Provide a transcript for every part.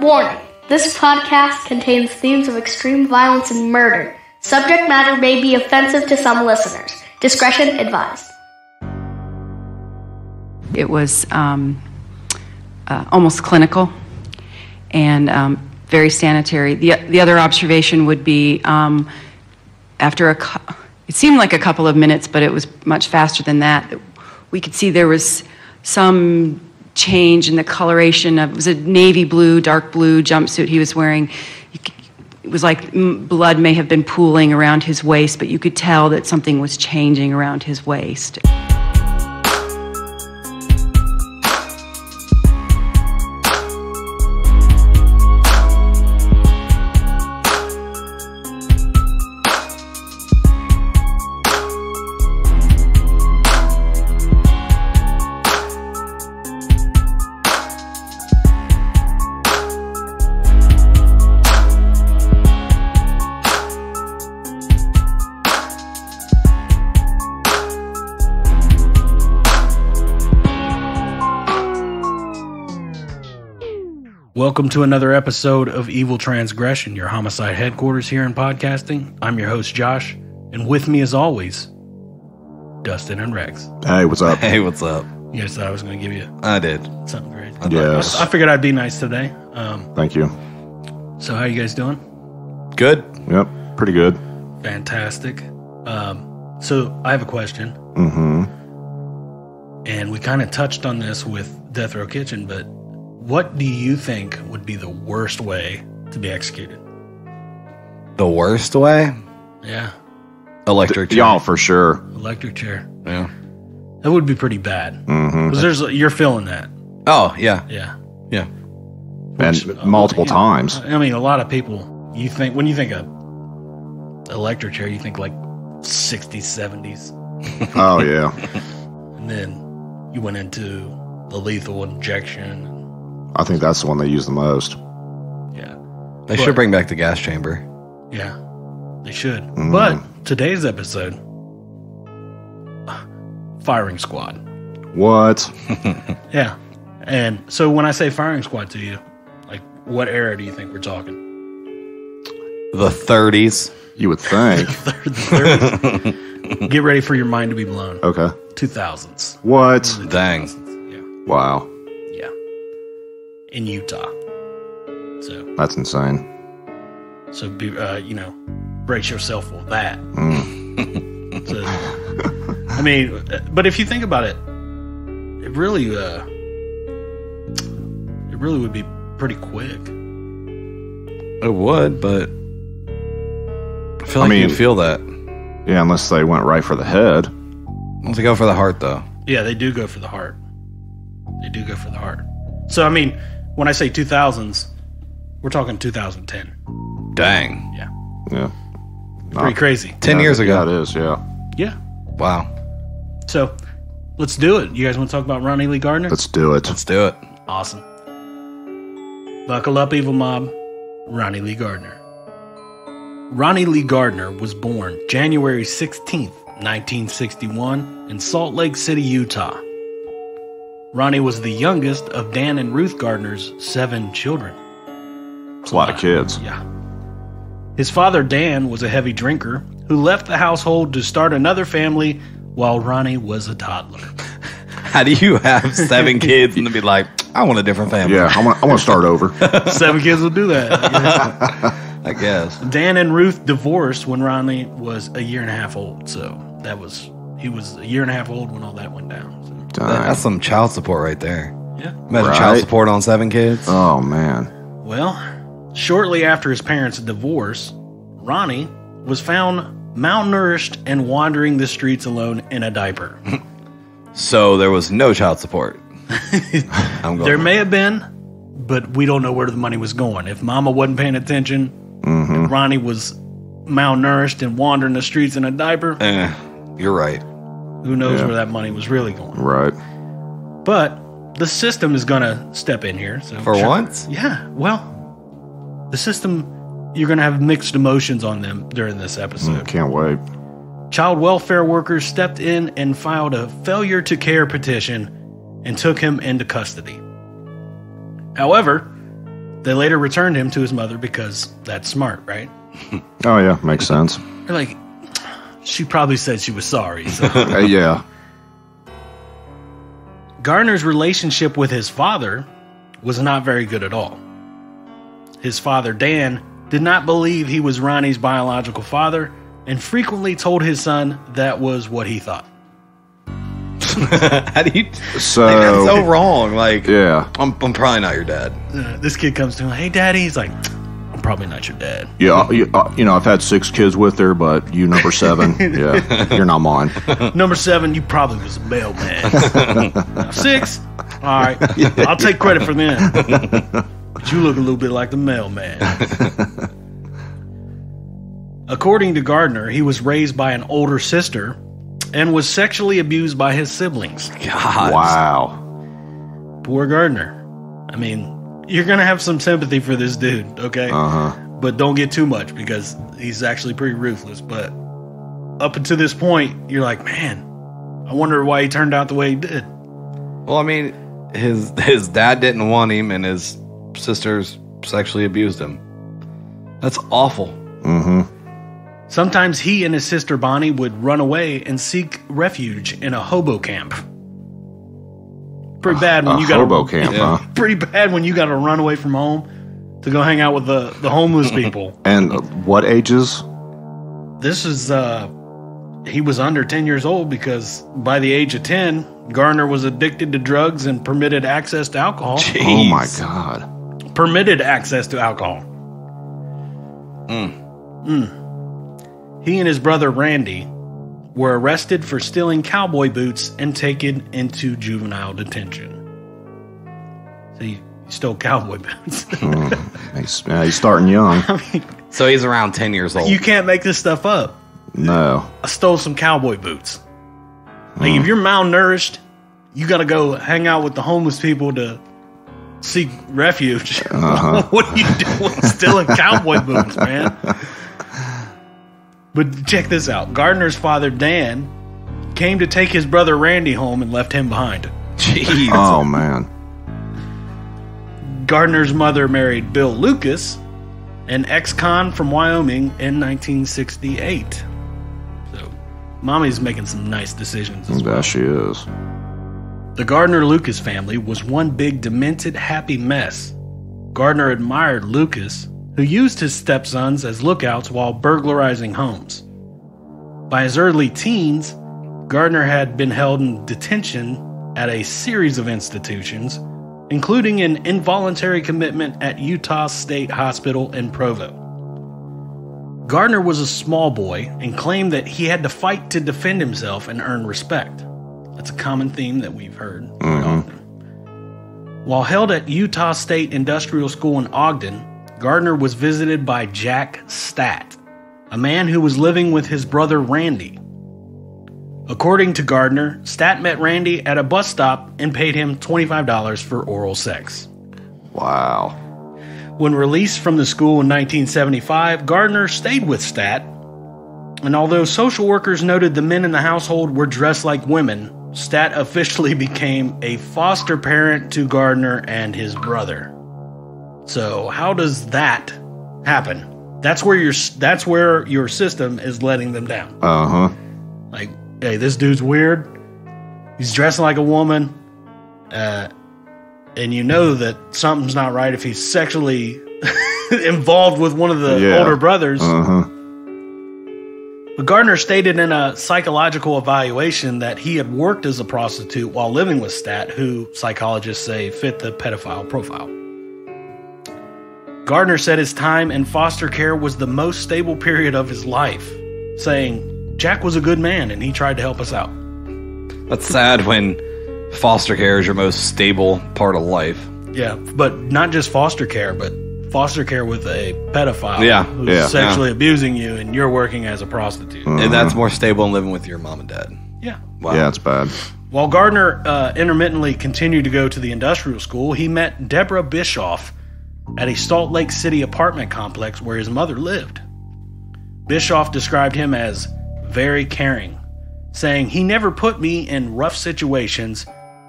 Warning, this podcast contains themes of extreme violence and murder. Subject matter may be offensive to some listeners. Discretion advised. It was almost clinical and very sanitary. The other observation would be after it seemed like a couple of minutes, but it was much faster than that. We could see there was some change in the coloration of, it was a navy blue, dark blue jumpsuit he was wearing. It was like blood may have been pooling around his waist, but you could tell that something was changing around his waist. Welcome to another episode of Evil Transgression, your homicide headquarters here in podcasting. I'm your host, Josh, and with me as always, Dustin and Rex. Hey, what's up? Hey, what's up? You guys thought I was going to give you I did. something great. Yes. I figured I'd be nice today. Thank you. So how you guys doing? Good. Yep, pretty good. Fantastic. So I have a question. Mm-hmm. And we kind of touched on this with Death Row Kitchen, but what do you think would be the worst way to be executed? The worst way? Yeah. Electric chair. Y'all, for sure. Electric chair. Yeah. That would be pretty bad. Mm-hmm. Because you're feeling that. Oh, yeah. Yeah. Yeah. And multiple times. I mean, a lot of people, when you think of electric chair, you think like 60s, 70s. Oh, yeah. And then you went into the lethal injection. I think that's the one they use the most. Yeah. They should bring back the gas chamber. Yeah. They should. But today's episode, firing squad. What? Yeah. And so when I say firing squad to you, like what era do you think we're talking? The 30s. You would think. The 30s. Get ready for your mind to be blown. Okay. 2000s. What? Dang. Yeah. Wow. Yeah. In Utah. So That's insane. be brace yourself for that. So, I mean, but if you think about it, it really would be pretty quick. It would, but I feel like you'd feel that. Yeah, unless they went right for the head. Let's go for the heart, though. Yeah, they do go for the heart. So, I mean, when I say 2000s, we're talking 2010. Dang. Yeah. Yeah. Pretty crazy. 10 years ago. Yeah, it is, yeah. Yeah. Wow. So, let's do it. You guys want to talk about Ronnie Lee Gardner? Let's do it. Let's do it. Awesome. Buckle up, Evil Mob. Ronnie Lee Gardner. Ronnie Lee Gardner was born January 16th, 1961, in Salt Lake City, Utah. Ronnie was the youngest of Dan and Ruth Gardner's 7 children. It's a lot of kids. Yeah. His father, Dan, was a heavy drinker who left the household to start another family while Ronnie was a toddler. How do you have 7 kids and then be like, I want a different family? Yeah, I want to start over. 7 kids will do that. I guess. Dan and Ruth divorced when Ronnie was a year and a half old. So he was a year and a half old when all that went down. So. That's some child support right there. Yeah. Imagine child support on 7 kids. Oh, man. Well, shortly after his parents' divorce, Ronnie was found malnourished and wandering the streets alone in a diaper. So there was no child support. There may have been, but we don't know where the money was going. If Mama wasn't paying attention, if Ronnie was malnourished and wandering the streets in a diaper, you're right. Who knows where that money was really going? Right. But the system is going to step in here. So For once? Yeah. Well, the system, you're going to have mixed emotions on them during this episode. Can't wait. Child welfare workers stepped in and filed a failure to care petition and took him into custody. However, They later returned him to his mother because that's smart, right? Oh, yeah. Makes sense. They're like, she probably said she was sorry. So. Yeah. Gardner's relationship with his father was not very good at all. His father, Dan, did not believe he was Ronnie's biological father and frequently told his son that was what he thought. How do you... So... Like, that's so wrong. Like, yeah. I'm probably not your dad. This kid comes to him, hey, Daddy. He's like, I'm probably not your dad. Yeah, I've had 6 kids with her, but you number 7, yeah, you're not mine. Number 7, you probably was a mailman. 6? All right. Yeah. I'll take credit for them. But you look a little bit like the mailman. According to Gardner, he was raised by an older sister and was sexually abused by his siblings. God. Wow. Poor Gardner. I mean, you're going to have some sympathy for this dude, okay? Uh-huh. But don't get too much because he's actually pretty ruthless. But up until this point, you're like, man, I wonder why he turned out the way he did. Well, I mean, his dad didn't want him, and his sisters sexually abused him. That's awful. Mm-hmm. Sometimes he and his sister Bonnie would run away and seek refuge in a hobo camp. Pretty bad when you got hobo camp, huh? Pretty bad when you got to run away from home to go hang out with the homeless people. And what ages? This is he was under 10 years old because by the age of 10, Gardner was addicted to drugs and permitted access to alcohol. Jeez. Oh my God. Permitted access to alcohol. He and his brother Randy were arrested for stealing cowboy boots and taken into juvenile detention. So you stole cowboy boots. He's starting young. I mean, So he's around 10 years old. you can't make this stuff up. No. I stole some cowboy boots. Like, if you're malnourished, you got to go hang out with the homeless people to seek refuge. What are you doing stealing cowboy boots, man? But check this out. Gardner's father, Dan, came to take his brother Randy home and left him behind. Jeez. Oh, man. Gardner's mother married Bill Lucas, an ex-con from Wyoming, in 1968. So, mommy's making some nice decisions as well. There she is. The Gardner-Lucas family was one big demented, happy mess. Gardner admired Lucas, who used his stepsons as lookouts while burglarizing homes. By his early teens, Gardner had been held in detention at a series of institutions, including an involuntary commitment at Utah State Hospital in Provo. Gardner was a small boy and claimed that he had to fight to defend himself and earn respect. That's a common theme that we've heard quite often. While held at Utah State Industrial School in Ogden, Gardner was visited by Jack Statt, a man who was living with his brother Randy. According to Gardner, Statt met Randy at a bus stop and paid him $25 for oral sex. Wow. When released from the school in 1975, Gardner stayed with Statt, and although social workers noted the men in the household were dressed like women, Statt officially became a foster parent to Gardner and his brother. So how does that happen? That's where your system is letting them down. Like, hey, this dude's weird. He's dressing like a woman, and you know that something's not right if he's sexually involved with one of the older brothers. But Gardner stated in a psychological evaluation that he had worked as a prostitute while living with Statt, who psychologists say fit the pedophile profile. Gardner said his time in foster care was the most stable period of his life, saying, Jack was a good man and he tried to help us out. That's sad when foster care is your most stable part of life. Yeah, but not just foster care, but foster care with a pedophile who's sexually abusing you and you're working as a prostitute. And that's more stable than living with your mom and dad. Yeah. Wow. Yeah, it's bad. While Gardner intermittently continued to go to the industrial school, he met Deborah Bischoff at a Salt Lake City apartment complex where his mother lived. Bischoff described him as very caring, saying, he never put me in rough situations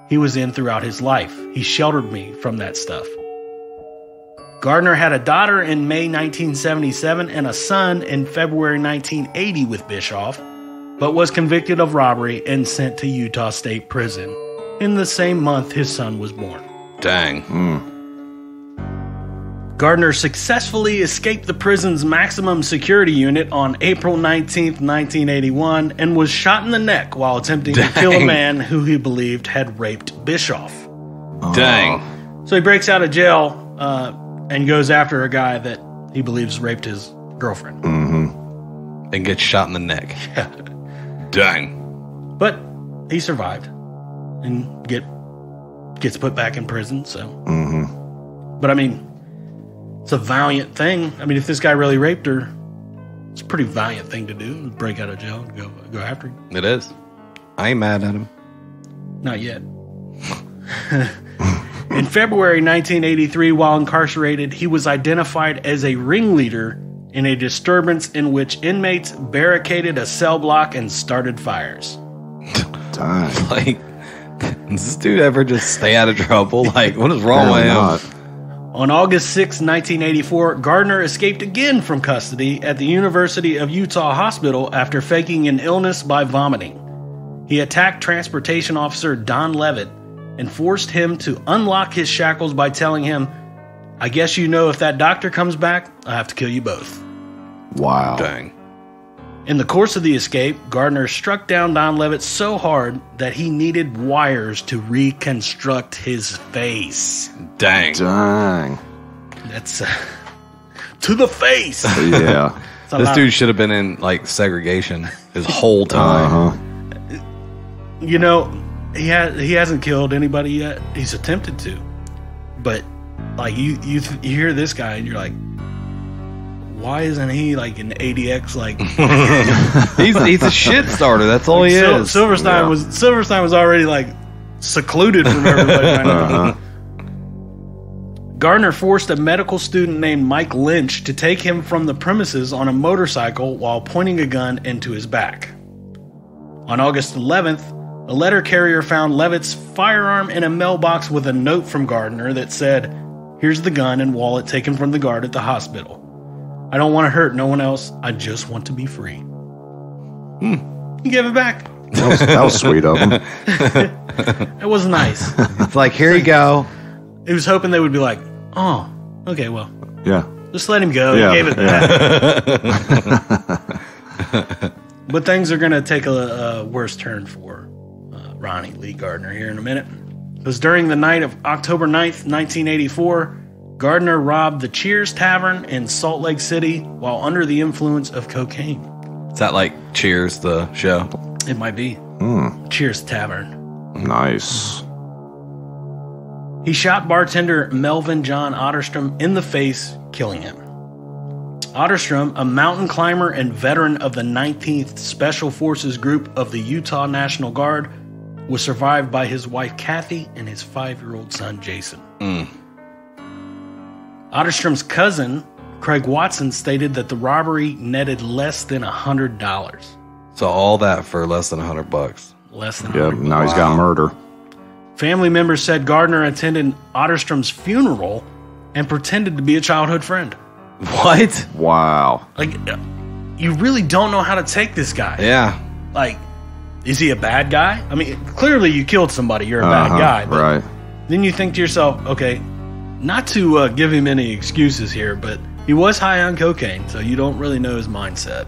he was in throughout his life. He sheltered me from that stuff. Gardner had a daughter in May 1977 and a son in February 1980 with Bischoff, but was convicted of robbery and sent to Utah State Prison. In the same month his son was born. Dang. Gardner successfully escaped the prison's maximum security unit on April 19, 1981, and was shot in the neck while attempting to kill a man who he believed had raped Bischoff. Dang. So he breaks out of jail and goes after a guy that he believes raped his girlfriend. And gets shot in the neck. Yeah. Dang. But he survived and gets put back in prison. So, But I mean, it's a valiant thing. I mean, if this guy really raped her, it's a pretty valiant thing to do. Break out of jail and go after him. It is. I ain't mad at him. Not yet. In February 1983, while incarcerated, he was identified as a ringleader in a disturbance in which inmates barricaded a cell block and started fires. Dang. Like, does this dude ever just stay out of trouble? Like, what is wrong with him? On August 6, 1984, Gardner escaped again from custody at the University of Utah Hospital after faking an illness by vomiting. He attacked transportation officer Don Levitt and forced him to unlock his shackles by telling him, "I guess you know if that doctor comes back, I have to kill you both." Wow. Dang. In the course of the escape, Gardner struck down Don Levitt so hard that he needed wires to reconstruct his face. Dang. Dang. That's to the face. Yeah. This dude should have been in, like, segregation his whole time. You know, he hasn't killed anybody yet. He's attempted to, but like you hear this guy and you're like, why isn't he like an ADX? Like he's a shit starter. That's all he is. Silverstein was already like secluded from everybody. Gardner forced a medical student named Mike Lynch to take him from the premises on a motorcycle while pointing a gun into his back. On August 11th, a letter carrier found Levitt's firearm in a mailbox with a note from Gardner that said, "Here's the gun and wallet taken from the guard at the hospital. I don't want to hurt no one else. I just want to be free." He gave it back. That was sweet of him. It was nice. It's like, here you go. He was hoping they would be like, "Oh, okay, well, Yeah. just let him go." Yeah. He gave it back. But things are going to take a worse turn for Ronnie Lee Gardner here in a minute. Because during the night of October 9th, 1984, Gardner robbed the Cheers Tavern in Salt Lake City while under the influence of cocaine. Is that like Cheers, the show? It might be. Cheers Tavern. Nice. He shot bartender Melvin John Otterstrom in the face, killing him. Otterstrom, a mountain climber and veteran of the 19th Special Forces Group of the Utah National Guard, was survived by his wife Kathy and his 5-year-old son Jason. Otterstrom's cousin, Craig Watson, stated that the robbery netted less than $100. So all that for less than $100. Less than Yeah, $100. now he's got murder. Family members said Gardner attended Otterstrom's funeral and pretended to be a childhood friend. What? Wow. Like, you really don't know how to take this guy. Yeah. Like, is he a bad guy? I mean, clearly you killed somebody. You're a bad guy. But Right. then you think to yourself, okay, not to give him any excuses here, but he was high on cocaine, so you don't really know his mindset.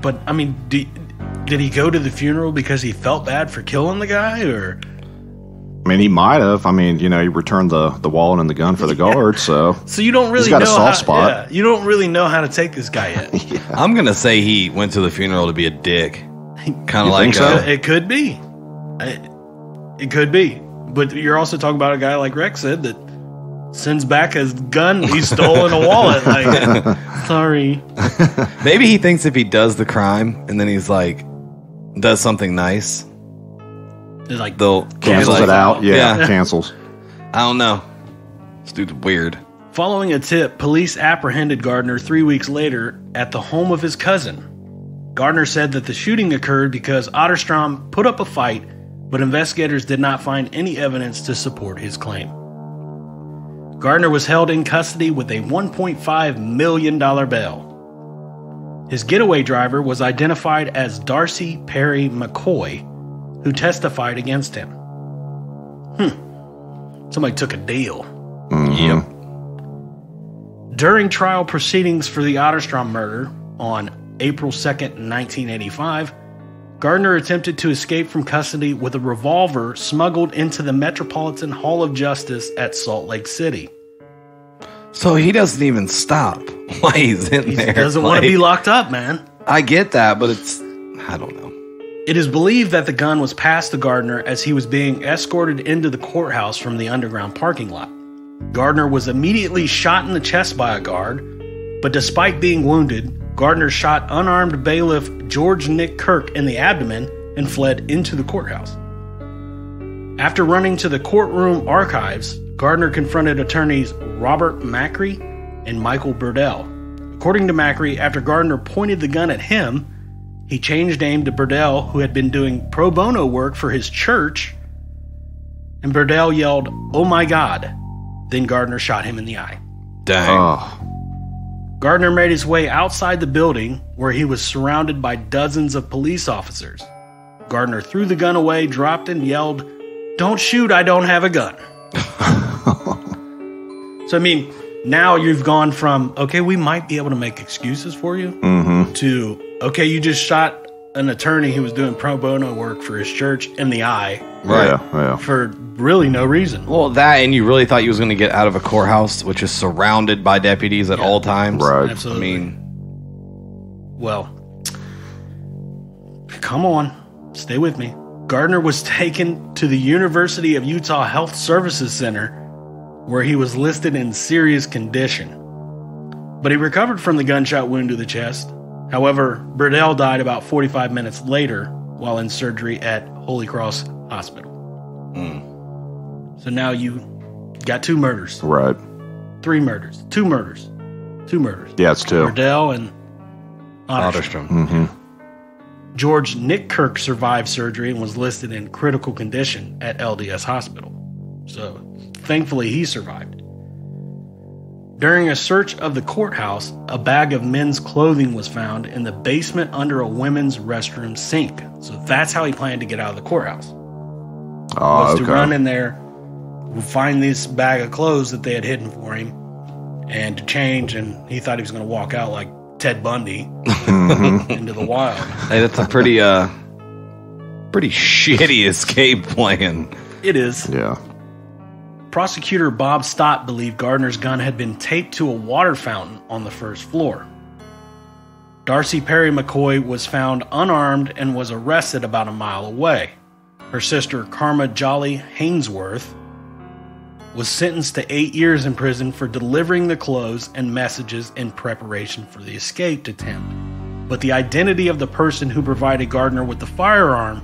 But, I mean, did he go to the funeral because he felt bad for killing the guy, or? I mean, he might have. I mean, you know, he returned the wallet and the gun for the guard, so. So you don't really He's got know a soft how, spot. Yeah, you don't really know how to take this guy yet. I'm going to say he went to the funeral to be a dick. Kind You of like think so? It could be. It could be. But you're also talking about a guy like Rex said that sends back his gun he's stolen a wallet. Like, sorry. Maybe he thinks if he does the crime and then he's like, does something nice, It's like, they'll Cancels like, it out. Yeah, Yeah. cancels. I don't know. This dude's weird. following a tip, police apprehended Gardner 3 weeks later at the home of his cousin. Gardner said that the shooting occurred because Otterstrom put up a fight, but investigators did not find any evidence to support his claim. Gardner was held in custody with a $1.5 million bail. His getaway driver was identified as Darcy Perry McCoy, who testified against him. Somebody took a deal. Yep. During trial proceedings for the Otterstrom murder on April 2nd, 1985, Gardner attempted to escape from custody with a revolver smuggled into the Metropolitan Hall of Justice at Salt Lake City. So he doesn't even stop while he's in there. He doesn't want to be locked up, man. I get that, but I don't know. It is believed that the gun was passed to Gardner as he was being escorted into the courthouse from the underground parking lot. Gardner was immediately shot in the chest by a guard, but despite being wounded, Gardner shot unarmed bailiff George Nick Kirk in the abdomen and fled into the courthouse. After running to the courtroom archives, Gardner confronted attorneys Robert Macri and Michael Burdell. According to Macri, after Gardner pointed the gun at him, he changed aim to Burdell, who had been doing pro bono work for his church, and Burdell yelled, "Oh my God." Then Gardner shot him in the eye. Dang. Oh. Gardner made his way outside the building, where he was surrounded by dozens of police officers. Gardner threw the gun away, dropped, and yelled, "Don't shoot, I don't have a gun." So, I mean, now you've gone from, okay, we might be able to make excuses for you, to, okay, you just shot an attorney who was doing pro bono work for his church in the eye. Right. Yeah. For really no reason. Well, that, and you really thought you was going to get out of a courthouse, which is surrounded by deputies at all times. Right. Absolutely. I mean, well, come on, stay with me. Gardner was taken to the University of Utah Health Services Center, where he was listed in serious condition. But he recovered from the gunshot wound to the chest. However, Burdell died about 45 minutes later while in surgery at Holy Cross Hospital. So now you got 2 murders. Right. 3 murders. 2 murders. 2 murders. Yeah, it's 2. Burdell and Otterstrom. Mm-hmm. George Nick Kirk survived surgery and was listed in critical condition at LDS Hospital. So, thankfully, he survived. During a search of the courthouse, a bag of men's clothing was found in the basement under a women's restroom sink. So that's how he planned to get out of the courthouse. Oh, To run in there, find this bag of clothes that they had hidden for him, and to change, and he thought he was going to walk out like Ted Bundy into the wild. Hey, that's a pretty shitty escape plan. It is. Yeah. Prosecutor Bob Stott believed Gardner's gun had been taped to a water fountain on the first floor. Darcy Perry McCoy was found unarmed and was arrested about a mile away. Her sister, Karma Jolly Hainsworth, was sentenced to 8 years in prison for delivering the clothes and messages in preparation for the escape attempt. But the identity of the person who provided Gardner with the firearm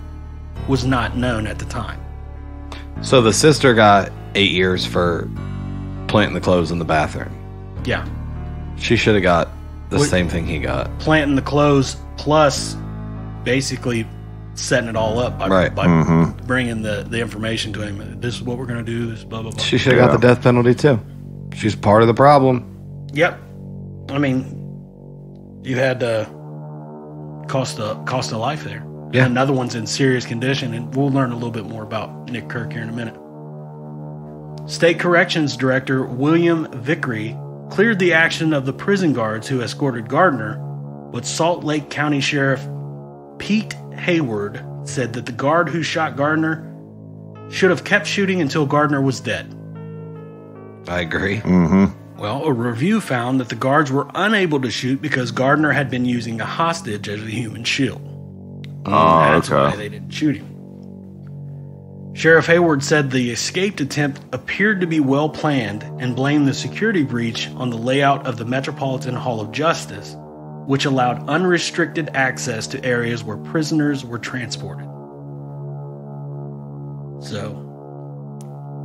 was not known at the time. So the sister got 8 years for planting the clothes in the bathroom. Yeah. She should have got the same thing he got. Planting the clothes plus basically setting it all up by bringing the information to him. This is what we're going to do. This blah, blah, blah. She should have got the death penalty too. She's part of the problem. Yep. I mean, you had cost of life there. Yeah. And another one's in serious condition, and we'll learn a little bit more about Nick Kirk here in a minute. State Corrections Director William Vickery cleared the action of the prison guards who escorted Gardner, but Salt Lake County Sheriff Pete Hayward said that the guard who shot Gardner should have kept shooting until Gardner was dead. I agree. Well, a review found that the guards were unable to shoot because Gardner had been using a hostage as a human shield. That's why they didn't shoot him. Sheriff Hayward said the escape attempt appeared to be well planned and blamed the security breach on the layout of the Metropolitan Hall of Justice, which allowed unrestricted access to areas where prisoners were transported. So,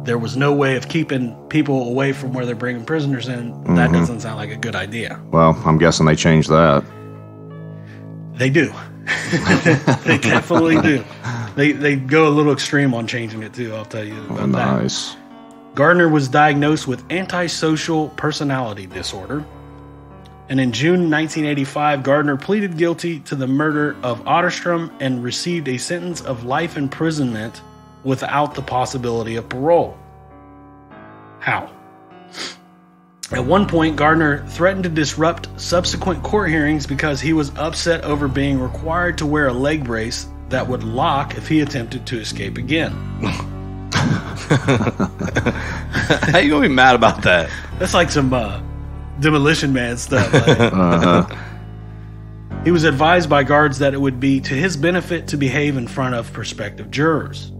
there was no way of keeping people away from where they're bringing prisoners in. That doesn't sound like a good idea. Well, I'm guessing they changed that. They do. They definitely do. They go a little extreme on changing it too, I'll tell you about Nice. Gardner was diagnosed with antisocial personality disorder. And in June 1985, Gardner pleaded guilty to the murder of Otterstrom and received a sentence of life imprisonment without the possibility of parole. How? At one point, Gardner threatened to disrupt subsequent court hearings because he was upset over being required to wear a leg brace that would lock if he attempted to escape again. How you gonna be mad about that? That's like some Demolition Man stuff. Like. He was advised by guards that it would be to his benefit to behave in front of prospective jurors.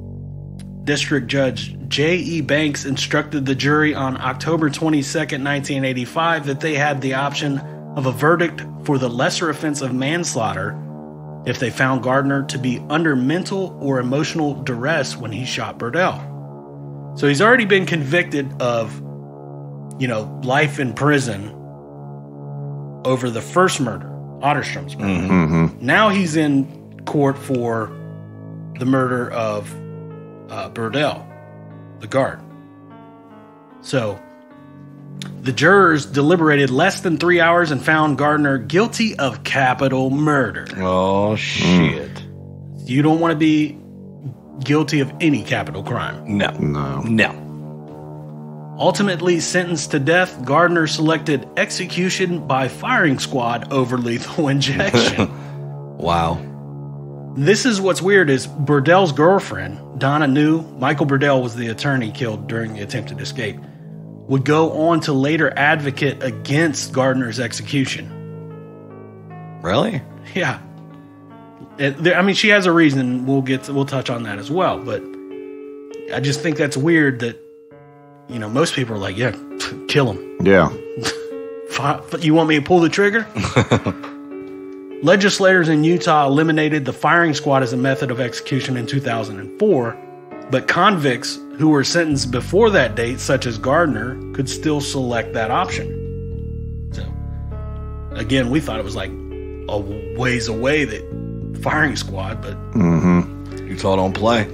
District Judge J.E. Banks instructed the jury on October 22nd, 1985 that they had the option of a verdict for the lesser offense of manslaughter if they found Gardner to be under mental or emotional duress when he shot Burdell. So he's already been convicted of, life in prison over the first murder, Otterstrom's murder. Mm-hmm. Now he's in court for the murder of Burdell, the guard. So the jurors deliberated less than 3 hours and found Gardner guilty of capital murder. Oh, shit. You don't want to be guilty of any capital crime. No. Ultimately sentenced to death, Gardner selected execution by firing squad over lethal injection. Wow. This is what's weird is Burdell's girlfriend, Donna knew Michael Burdell was the attorney killed during the attempted escape, would go on to later advocate against Gardner's execution. Really? Yeah. She has a reason. We'll touch on that as well. But I just think that's weird that, most people are like, yeah, kill him. Yeah. You want me to pull the trigger? Legislators in Utah eliminated the firing squad as a method of execution in 2004, but convicts who were sentenced before that date, such as Gardner, could still select that option. So, again, we thought it was like a ways away, that firing squad, but Utah don't play.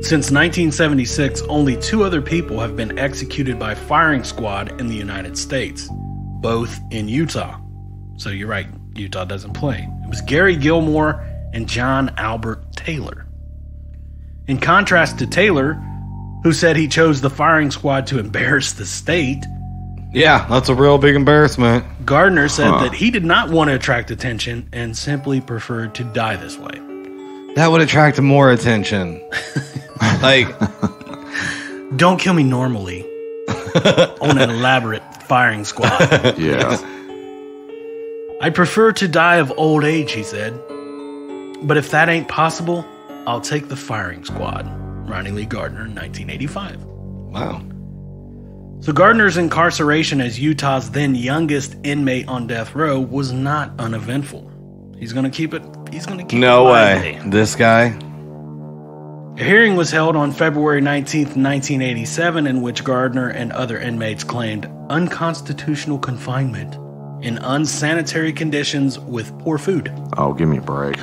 Since 1976, only 2 other people have been executed by firing squad in the United States, both in Utah. So you're right, Utah doesn't play. It was Gary Gilmore and John Albert Taylor. In contrast to Taylor, who said he chose the firing squad to embarrass the state, Yeah, that's a real big embarrassment. Gardner said that he did not want to attract attention and simply preferred to die this way. That would attract more attention. Don't kill me normally on an elaborate firing squad. Yeah. I prefer to die of old age, he said. But if that ain't possible, I'll take the firing squad. Ronnie Lee Gardner, 1985. Wow. So Gardner's incarceration as Utah's then youngest inmate on death row was not uneventful. He's going to keep it. No way. This guy? A hearing was held on February 19th, 1987, in which Gardner and other inmates claimed unconstitutional confinement in unsanitary conditions with poor food. Oh, give me a break.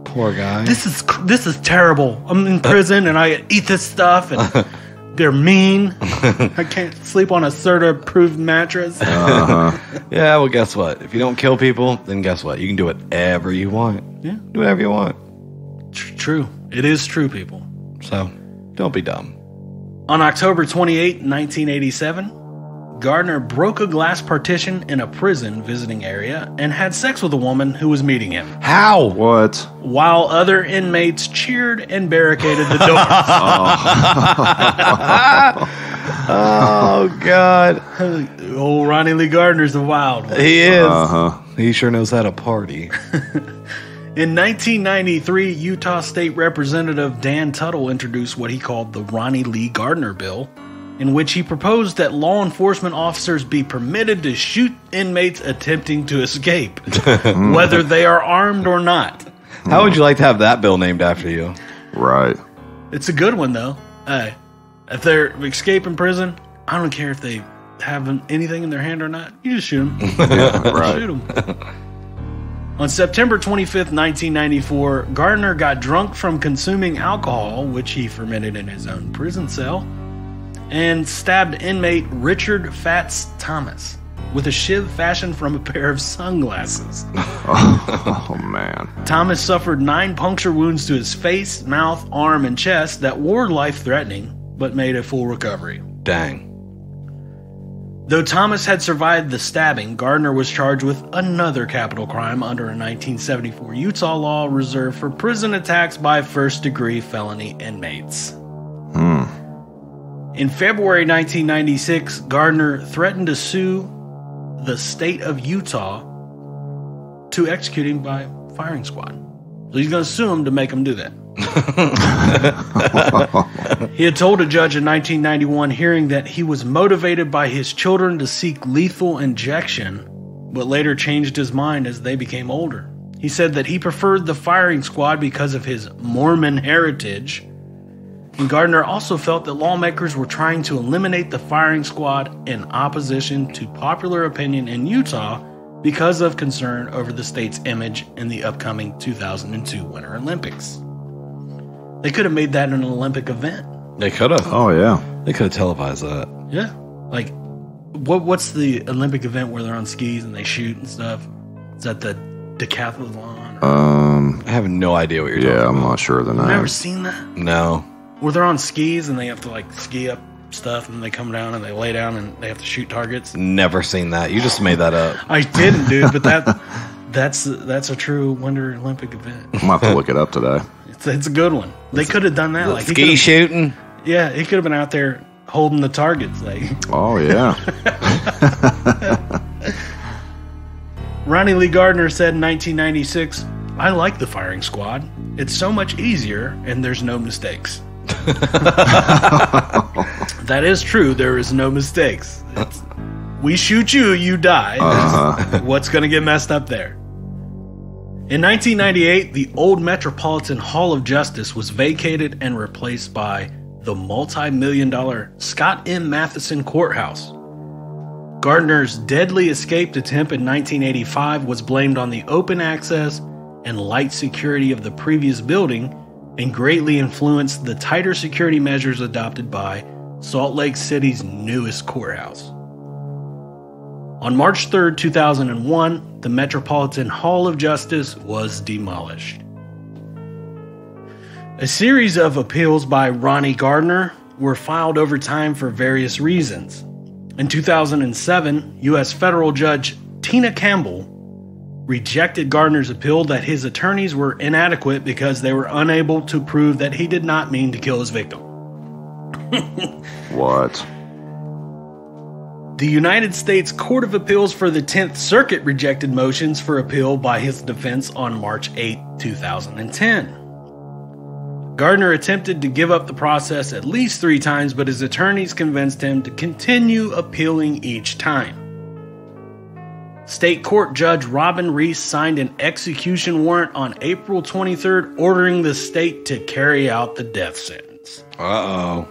Poor guy. This is terrible. I'm in prison and I eat this stuff and they're mean. I can't sleep on a CERTA-approved mattress. Yeah, well, guess what? If you don't kill people, then guess what? You can do whatever you want. Yeah. Do whatever you want. True. It is true, people. So, don't be dumb. On October 28, 1987, Gardner broke a glass partition in a prison visiting area and had sex with a woman who was meeting him. How? What? While other inmates cheered and barricaded the doors. Oh, God. Old Ronnie Lee Gardner's a wild one. He is. He sure knows how to party. In 1993, Utah State Representative Dan Tuttle introduced what he called the Ronnie Lee Gardner Bill, in which he proposed that law enforcement officers be permitted to shoot inmates attempting to escape, whether they are armed or not. How would you like to have that bill named after you? Right. It's a good one, though. Hey, if they're escaping prison, I don't care if they have anything in their hand or not. You just shoot them. Yeah, right. Shoot them. On September 25th, 1994, Gardner got drunk from consuming alcohol, which he fermented in his own prison cell. and stabbed inmate Richard Fats Thomas with a shiv fashioned from a pair of sunglasses. Oh, man. Thomas suffered 9 puncture wounds to his face, mouth, arm, and chest that were life-threatening, but made a full recovery. Dang. Though Thomas had survived the stabbing, Gardner was charged with another capital crime under a 1974 Utah law reserved for prison attacks by first-degree felony inmates. In February 1996, Gardner threatened to sue the state of Utah to execute him by firing squad. So he's going to sue him to make him do that. He had told a judge in 1991 hearing that he was motivated by his children to seek lethal injection, but later changed his mind as they became older. He said that he preferred the firing squad because of his Mormon heritage. And Gardner also felt that lawmakers were trying to eliminate the firing squad in opposition to popular opinion in Utah because of concern over the state's image in the upcoming 2002 Winter Olympics. They could have made that an Olympic event. They could have. Oh, yeah. They could have televised that. Yeah. Like, what's the Olympic event where they're on skis and they shoot and stuff? Is that the decathlon? I have no idea what you're talking about. I'm not sure of the name. I've never seen that. No. Where they're on skis and they have to, like, ski up stuff and they come down and they lay down and they have to shoot targets. Never seen that. You just made that up. I didn't, dude, but that's a true Winter Olympic event. I'm going to have to look it up today. It's a good one. They could have done that. Like ski shooting? Yeah, he could have been out there holding the targets. Like, oh, yeah. Ronnie Lee Gardner said in 1996, "I like the firing squad. It's so much easier and there's no mistakes." That is true. There is no mistakes. We shoot you, you die. What's going to get messed up there? In 1998, the old Metropolitan Hall of Justice was vacated and replaced by the multi-million-dollar Scott M. Matheson Courthouse. Gardner's deadly escape attempt in 1985 was blamed on the open access and light security of the previous building and greatly influenced the tighter security measures adopted by Salt Lake City's newest courthouse. On March 3, 2001, the Metropolitan Hall of Justice was demolished. A series of appeals by Ronnie Gardner were filed over time for various reasons. In 2007, U.S. federal judge Tina Campbell rejected Gardner's appeal that his attorneys were inadequate because they were unable to prove that he did not mean to kill his victim. What? The United States Court of Appeals for the 10th Circuit rejected motions for appeal by his defense on March 8, 2010. Gardner attempted to give up the process at least 3 times, but his attorneys convinced him to continue appealing each time. State Court Judge Robin Reese signed an execution warrant on April 23rd, ordering the state to carry out the death sentence. Uh-oh.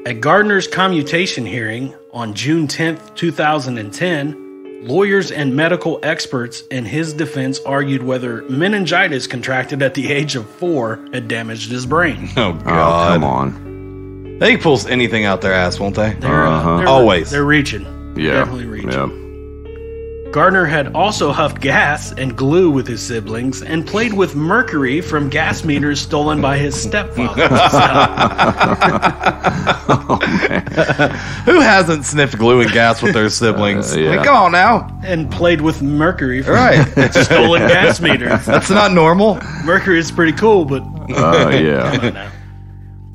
At Gardner's commutation hearing on June 10, 2010, lawyers and medical experts in his defense argued whether meningitis contracted at the age of 4 had damaged his brain. Oh, God. Oh, come on. They pull anything out their ass, won't they? They're Always. They're reaching. Yeah. Definitely reaching. Yeah. Gardner had also huffed gas and glue with his siblings and played with mercury from gas meters stolen by his stepfather. Who hasn't sniffed glue and gas with their siblings? Yeah. Like, come on now. And played with mercury from Right. stolen gas meters. That's not normal. Mercury is pretty cool, but Yeah. come on now.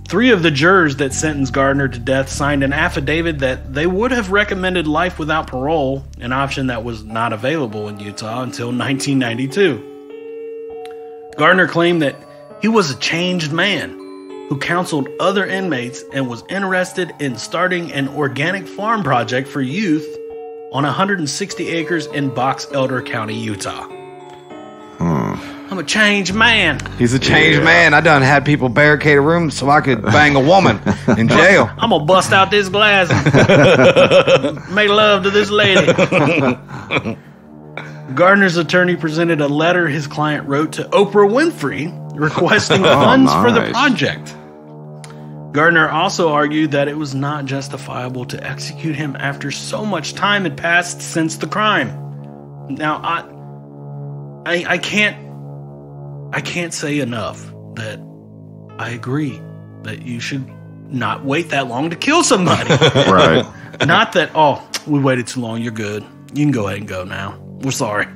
3 of the jurors that sentenced Gardner to death signed an affidavit that they would have recommended life without parole, an option that was not available in Utah until 1992. Gardner claimed that he was a changed man who counseled other inmates and was interested in starting an organic farm project for youth on 160 acres in Box Elder County, Utah. I'm a changed man. He's a changed man. I done had people barricade a room so I could bang a woman in jail. I'm gonna bust out this glass and make love to this lady. Gardner's attorney presented a letter his client wrote to Oprah Winfrey requesting funds for the nice. project. Gardner also argued that it was not justifiable to execute him after so much time had passed since the crime. Now, I can't say enough that I agree that you should not wait that long to kill somebody. Right. Not that, oh, we waited too long, you're good. You can go ahead and go now. We're sorry.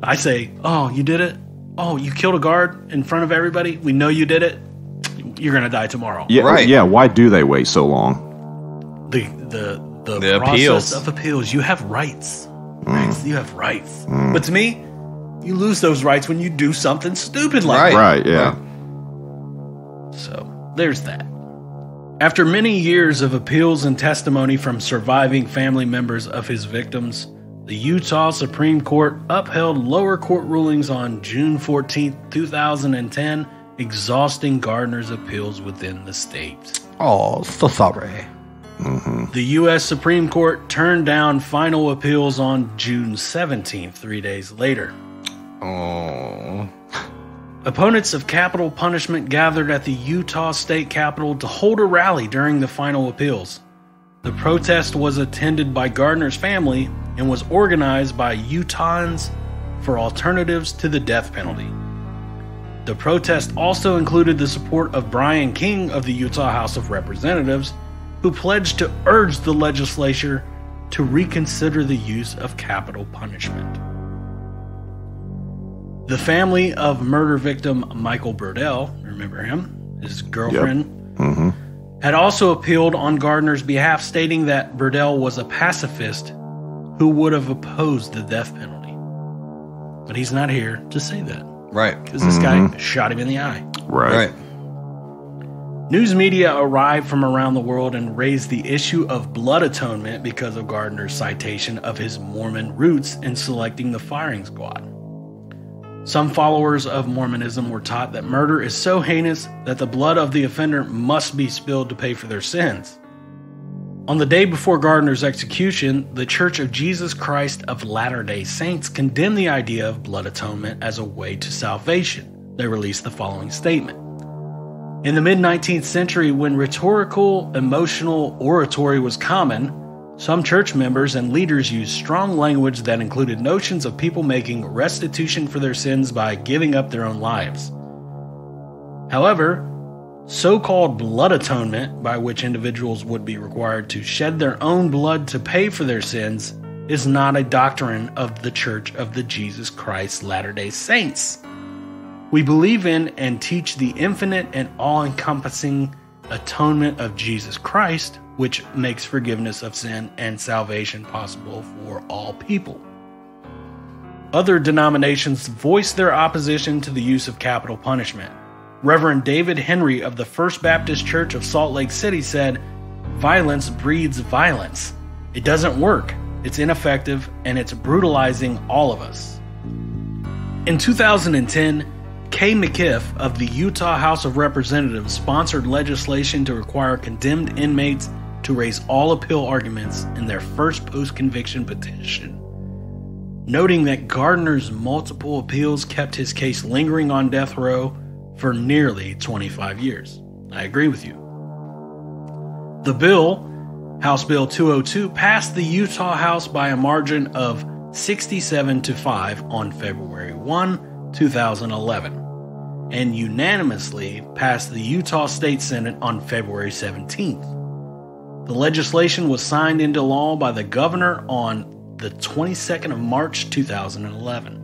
I say, oh, you did it? Oh, you killed a guard in front of everybody? We know you did it? You're going to die tomorrow. Yeah, Right. Yeah, why do they wait so long? The process appeals. of appeals, you have rights. Max, you have rights. But to me, you lose those rights when you do something stupid like that. Right, yeah. So, there's that. After many years of appeals and testimony from surviving family members of his victims, the Utah Supreme Court upheld lower court rulings on June 14, 2010, exhausting Gardner's appeals within the state. Oh, so sorry. The U.S. Supreme Court turned down final appeals on June 17th, 3 days later. Oh. Opponents of capital punishment gathered at the Utah State Capitol to hold a rally during the final appeals. The protest was attended by Gardner's family and was organized by Utahns for alternatives to the death penalty. The protest also included the support of Brian King of the Utah House of Representatives, who pledged to urge the legislature to reconsider the use of capital punishment. The family of murder victim Michael Burdell, remember him, his girlfriend, had also appealed on Gardner's behalf, stating that Burdell was a pacifist who would have opposed the death penalty. But he's not here to say that, Right. because this guy shot him in the eye. Right. News media arrived from around the world and raised the issue of blood atonement because of Gardner's citation of his Mormon roots in selecting the firing squad. Some followers of Mormonism were taught that murder is so heinous that the blood of the offender must be spilled to pay for their sins. On the day before Gardner's execution, the Church of Jesus Christ of Latter-day Saints condemned the idea of blood atonement as a way to salvation. They released the following statement. In the mid-19th century, when rhetorical, emotional oratory was common, some church members and leaders used strong language that included notions of people making restitution for their sins by giving up their own lives. However, so-called blood atonement, by which individuals would be required to shed their own blood to pay for their sins, is not a doctrine of the Church of the Jesus Christ Latter-day Saints. We believe in and teach the infinite and all-encompassing atonement of Jesus Christ, which makes forgiveness of sin and salvation possible for all people. Other denominations voiced their opposition to the use of capital punishment. Reverend David Henry of the First Baptist Church of Salt Lake City said, "Violence breeds violence. It doesn't work, it's ineffective, and it's brutalizing all of us." In 2010, Kay McKiff of the Utah House of Representatives sponsored legislation to require condemned inmates to raise all appeal arguments in their first post-conviction petition, noting that Gardner's multiple appeals kept his case lingering on death row for nearly 25 years. I agree with you. The bill, House Bill 202, passed the Utah House by a margin of 67-5 on February 1, 2011, and unanimously passed the Utah State Senate on February 17th. The legislation was signed into law by the governor on the 22nd of March 2011.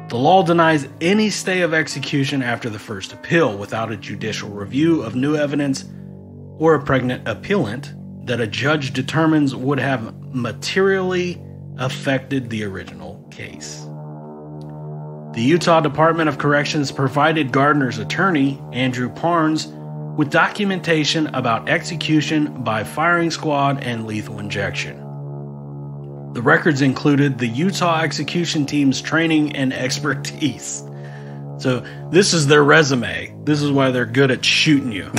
The law denies any stay of execution after the first appeal without a judicial review of new evidence or a pregnant appellant that a judge determines would have materially affected the original case. The Utah Department of Corrections provided Gardner's attorney, Andrew Parnes, with documentation about execution by firing squad and lethal injection. The records included the Utah execution team's training and expertise. So this is their resume. This is why they're good at shooting you.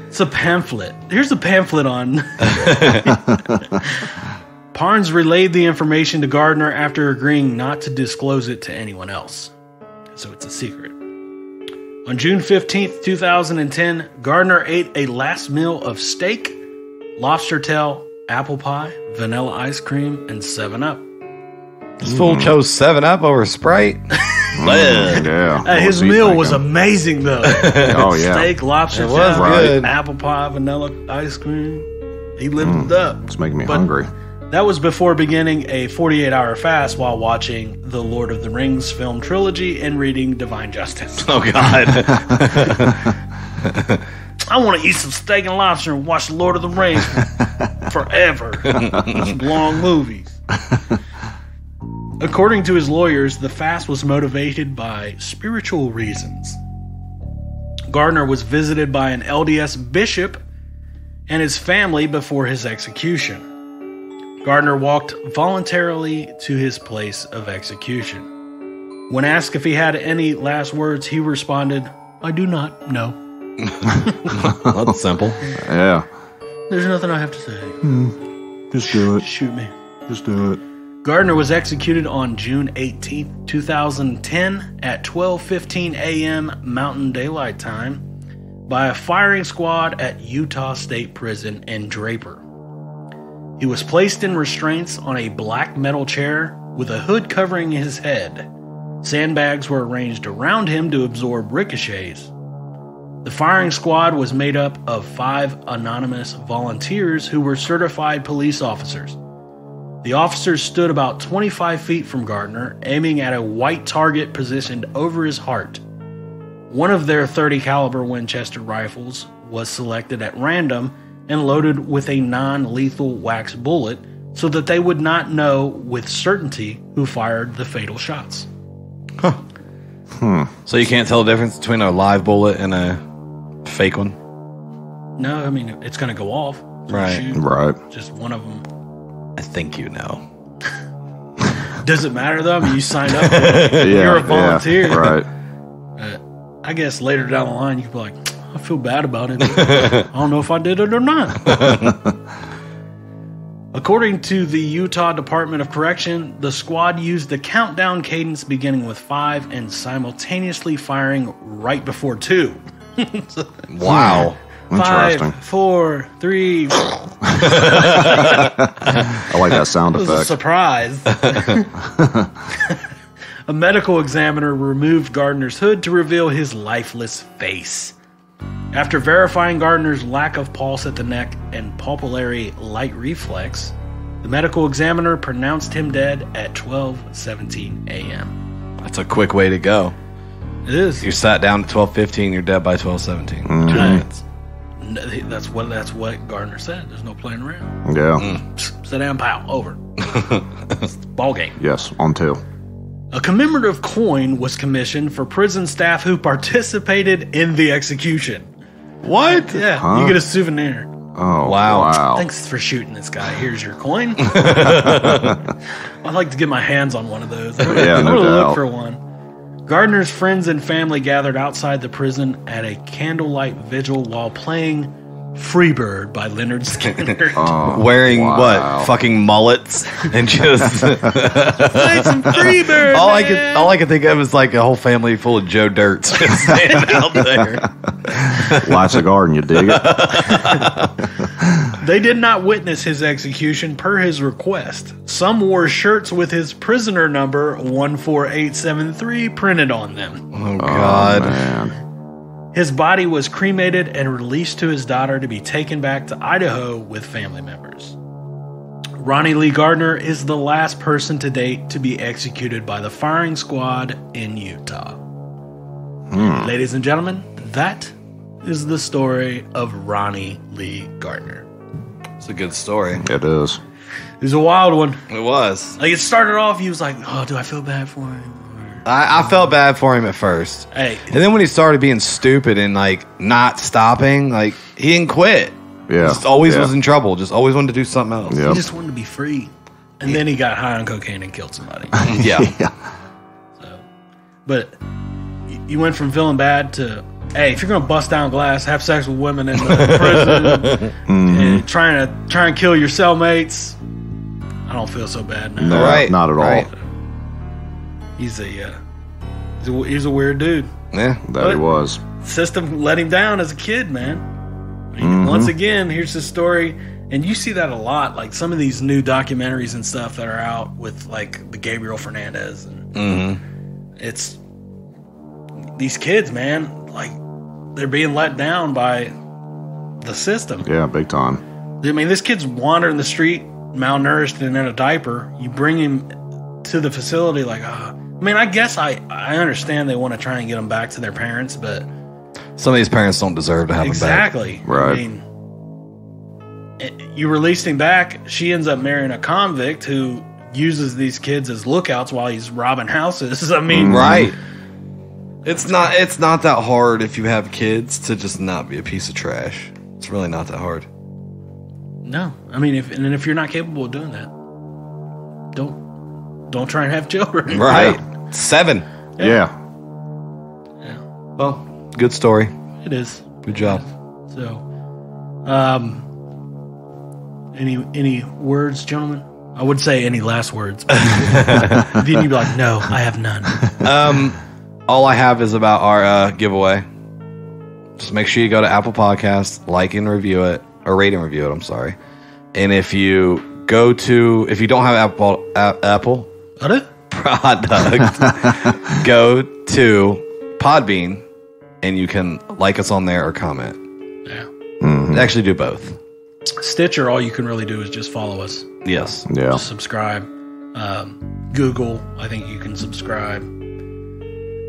It's a pamphlet. Here's a pamphlet on... Parnes relayed the information to Gardner after agreeing not to disclose it to anyone else. So it's a secret. On June 15th, 2010, Gardner ate a last meal of steak, lobster tail, apple pie, vanilla ice cream, and 7-Up. This fool chose 7-Up over Sprite. Yeah. His meal was amazing, though. Oh, yeah. Steak, lobster It was tail, good. apple pie, vanilla ice cream. He lived it up. It's making me But hungry. That was before beginning a 48-hour fast while watching the Lord of the Rings film trilogy and reading Divine Justice. Oh, God. I want to eat some steak and lobster and watch the Lord of the Rings forever. Some long movies. According to his lawyers, the fast was motivated by spiritual reasons. Gardner was visited by an LDS bishop and his family before his execution. Gardner walked voluntarily to his place of execution. When asked if he had any last words, he responded, "I do not know." That's simple. Yeah. There's nothing I have to say. Just do it. Shoot me. Just do it. Gardner was executed on June 18, 2010 at 12:15 a.m. Mountain Daylight Time by a firing squad at Utah State Prison in Draper. He was placed in restraints on a black metal chair with a hood covering his head. Sandbags were arranged around him to absorb ricochets. The firing squad was made up of 5 anonymous volunteers who were certified police officers. The officers stood about 25 feet from Gardner, aiming at a white target positioned over his heart. One of their .30 caliber Winchester rifles was selected at random and loaded with a non-lethal wax bullet so that they would not know with certainty who fired the fatal shots. So you can't tell the difference between a live bullet and a fake one? No, I mean, it's going to go off. Right. Shoot. Right. Just one of them. I think you know. Does it matter, though? I mean, you signed up for it. Yeah. You're a volunteer. Yeah, right. I guess later down the line, you could be like, I feel bad about it. I don't know if I did it or not. According to the Utah Department of Correction, the squad used the countdown cadence beginning with 5 and simultaneously firing right before 2. Wow. Interesting. 5, 4, 3. I like that sound It was a effect. surprise. A medical examiner removed Gardner's hood to reveal his lifeless face. After verifying Gardner's lack of pulse at the neck and pupillary light reflex, the medical examiner pronounced him dead at 12:17 a.m. That's a quick way to go. It is. You sat down at 12:15, you're dead by 12:17. 2 Right. minutes. That's what Gardner said. There's no playing around. Yeah. Sit down, pal. Over. Ball game. Yes. On 2. A commemorative coin was commissioned for prison staff who participated in the execution. What? Yeah, Huh? you get a souvenir. Oh, Wow. wow. Thanks for shooting this guy. Here's your coin. I'd like to get my hands on one of those. I'm Yeah, no gonna look doubt. for one. Gardner's friends and family gathered outside the prison at a candlelight vigil while playing Freebird by Leonard Skinner. Oh, Wearing wow. what? Fucking mullets and just Play some Freebird, all man. I could think of is like a whole family full of Joe Dirts just standing out there. Lights a garden, you dig it? They did not witness his execution per his request. Some wore shirts with his prisoner number 14873 printed on them. Oh God. Man. His body was cremated and released to his daughter to be taken back to Idaho with family members. Ronnie Lee Gardner is the last person to date to be executed by the firing squad in Utah. Ladies and gentlemen, that is the story of Ronnie Lee Gardner. It's a good story. It is. It was a wild one. It was. Like, it started off, he was like, oh, do I feel bad for him? I felt bad for him at first. Hey, And then when he started being stupid and like not stopping, like he didn't quit. Yeah. Just always Yeah. was in trouble. Just always wanted to do something else. Yep. he just wanted to be free. And then he got high on cocaine and killed somebody. Yeah. Yeah. But you went from feeling bad to, hey, if you're gonna bust down glass, have sex with women in the prison, and trying to kill your cellmates, I don't feel so bad now. No, Right. not at all. Right. He's a weird dude. Yeah. That he was. System let him down as a kid, man. I mean, once again, here's the story. And you see that a lot, like some of these new documentaries and stuff that are out with like the Gabriel Fernandez. And it's these kids, man, like they're being let down by the system. Yeah, big time. I mean, this kid's wandering the street, malnourished and in a diaper. You bring him to the facility like, I mean, I guess I understand they want to try and get them back to their parents, but some of these parents don't deserve to have exactly. them back. Right. I mean, you released him back. She ends up marrying a convict who uses these kids as lookouts while he's robbing houses. I mean, right. It's not that hard if you have kids to just not be a piece of trash. It's really not that hard. No, I mean, if you're not capable of doing that, don't try and have children. Right. 7. Yeah. Well, good story. It is. Good job. So, any words, gentlemen? I would say any last words. Then you'd be like, no, I have none. All I have is about our giveaway. Just make sure you go to Apple Podcasts, like and review it, or rate and review it. I'm sorry. And if you don't have Apple product, go to Podbean, and you can like us on there or comment. Yeah. Actually, do both. Stitcher, all you can really do is just follow us. Yes. Yeah. Just subscribe. Google, I think you can subscribe.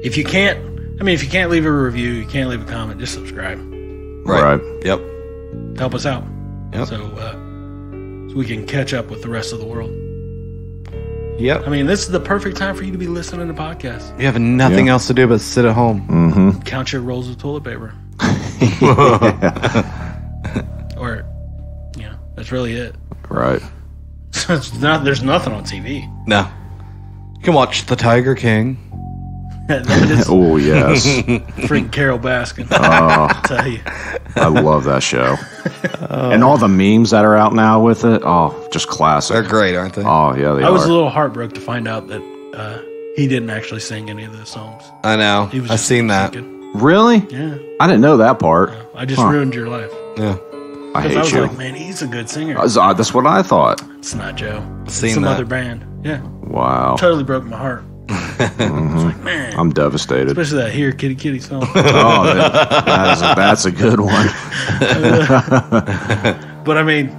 If you can't leave a review, you can't leave a comment, just subscribe. Right. Yep. Help us out. Yep. So we can catch up with the rest of the world. Yep. I mean, this is the perfect time for you to be listening to podcasts. You have nothing else to do but sit at home. Count your rolls of toilet paper. Or, that's really it. Right. There's nothing on TV. No. You can watch The Tiger King. Oh, yes. Freaking Carol Baskin. I tell you. I love that show. And all the memes that are out now with it. Oh, just classic. They're great, aren't they? Oh, yeah, they are. I was a little heartbroken to find out that he didn't actually sing any of those songs. I know. He was I've just seen that. singing. Really? Yeah. I didn't know that part. I just ruined your life. Yeah. I Because hate I was you. like, man, he's a good singer. That's what I thought. It's not Joe. It's Seen some that. other band. Yeah. Wow. Totally broke my heart. It's like, man. I'm devastated. Especially that Here Kitty Kitty song. Oh, that's a good one. But I mean,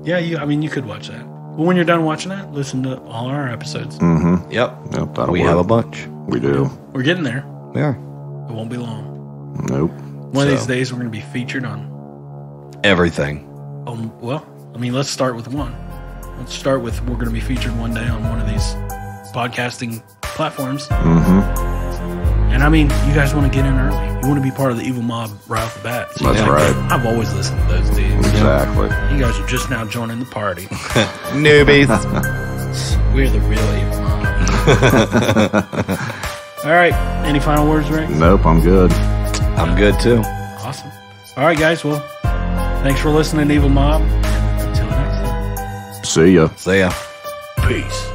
yeah, you could watch that. But when you're done watching that, listen to all our episodes. Yep. Yep, that'll We work. have a bunch. We do. We're getting there. We are. It won't be long. Nope. One of these days, we're going to be featured on. Everything. Well, I mean, let's start with one. Let's start with we're going to be featured one day on one of these podcasting platforms. And I mean, you guys want to get in early. You want to be part of the Evil Mob right off the bat. So That's you're like, right. I've always listened to those dudes. Exactly. You guys are just now joining the party. Newbies. We're the real Evil Mob. All right. Any final words, Rick? Nope, I'm good. I'm good too. Awesome. All right, guys. Well, thanks for listening to Evil Mob. Until next time. See ya. See ya. Peace.